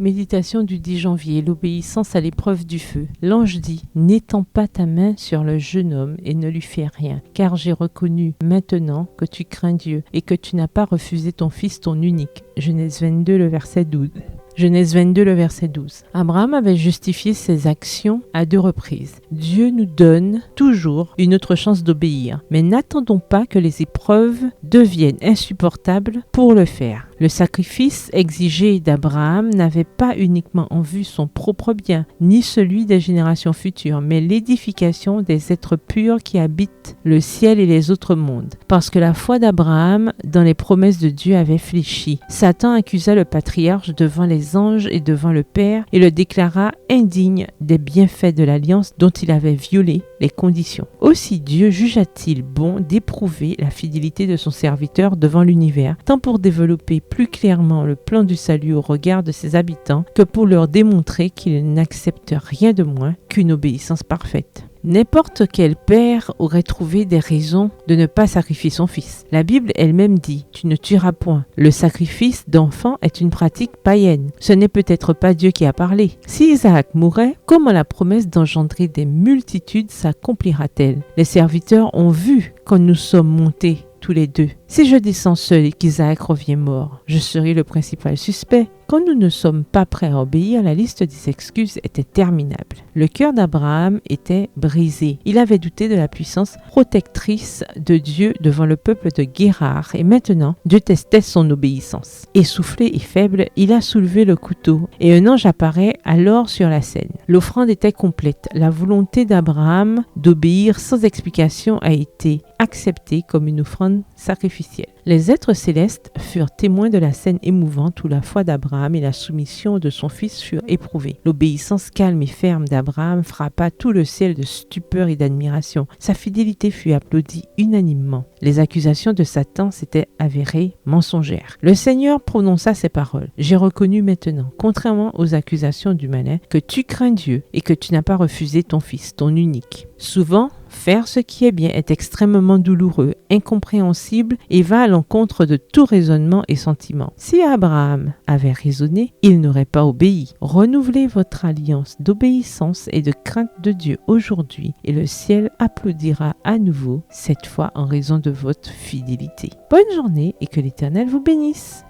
Méditation du 10 janvier, l'obéissance à l'épreuve du feu. L'ange dit, n'étends pas ta main sur le jeune homme et ne lui fais rien, car j'ai reconnu maintenant que tu crains Dieu et que tu n'as pas refusé ton fils, ton unique. Genèse 22, le verset 12. Genèse 22, le verset 12. Abraham avait justifié ses actions à 2 reprises. Dieu nous donne toujours une autre chance d'obéir, mais n'attendons pas que les épreuves deviennent insupportables pour le faire. Le sacrifice exigé d'Abraham n'avait pas uniquement en vue son propre bien, ni celui des générations futures, mais l'édification des êtres purs qui habitent le ciel et les autres mondes. Parce que la foi d'Abraham dans les promesses de Dieu avait fléchi. Satan accusa le patriarche devant les anges et devant le Père et le déclara indigne des bienfaits de l'alliance dont il avait violé les conditions. Aussi Dieu jugea-t-il bon d'éprouver la fidélité de son serviteur devant l'univers, tant pour développer plus clairement le plan du salut au regard de ses habitants que pour leur démontrer qu'il n'accepte rien de moins qu'une obéissance parfaite. N'importe quel père aurait trouvé des raisons de ne pas sacrifier son fils. La Bible elle-même dit « Tu ne tueras point ». Le sacrifice d'enfant est une pratique païenne. Ce n'est peut-être pas Dieu qui a parlé. Si Isaac mourait, comment la promesse d'engendrer des multitudes s'accomplira-t-elle? Les serviteurs ont vu quand nous sommes montés tous les deux. Si je descends seul et qu'Isaac revient mort, je serai le principal suspect. Quand nous ne sommes pas prêts à obéir, la liste des excuses était terminable. Le cœur d'Abraham était brisé. Il avait douté de la puissance protectrice de Dieu devant le peuple de Guérar et maintenant, Dieu testait son obéissance. Essoufflé et faible, il a soulevé le couteau et un ange apparaît alors sur la scène. L'offrande était complète. La volonté d'Abraham d'obéir sans explication a été acceptée comme une offrande sacrificielle. Les êtres célestes furent témoins de la scène émouvante où la foi d'Abraham et la soumission de son fils furent éprouvées. L'obéissance calme et ferme d'Abraham frappa tout le ciel de stupeur et d'admiration. Sa fidélité fut applaudie unanimement. Les accusations de Satan s'étaient avérées mensongères. Le Seigneur prononça ces paroles. « J'ai reconnu maintenant, contrairement aux accusations du malin, que tu crains Dieu et que tu n'as pas refusé ton fils, ton unique. » Souvent, faire ce qui est bien est extrêmement douloureux, incompréhensible et va à l'encontre de tout raisonnement et sentiment. Si Abraham avait raisonné, il n'aurait pas obéi. Renouvelez votre alliance d'obéissance et de crainte de Dieu aujourd'hui et le ciel applaudira à nouveau, cette fois en raison de votre fidélité. Bonne journée et que l'Éternel vous bénisse.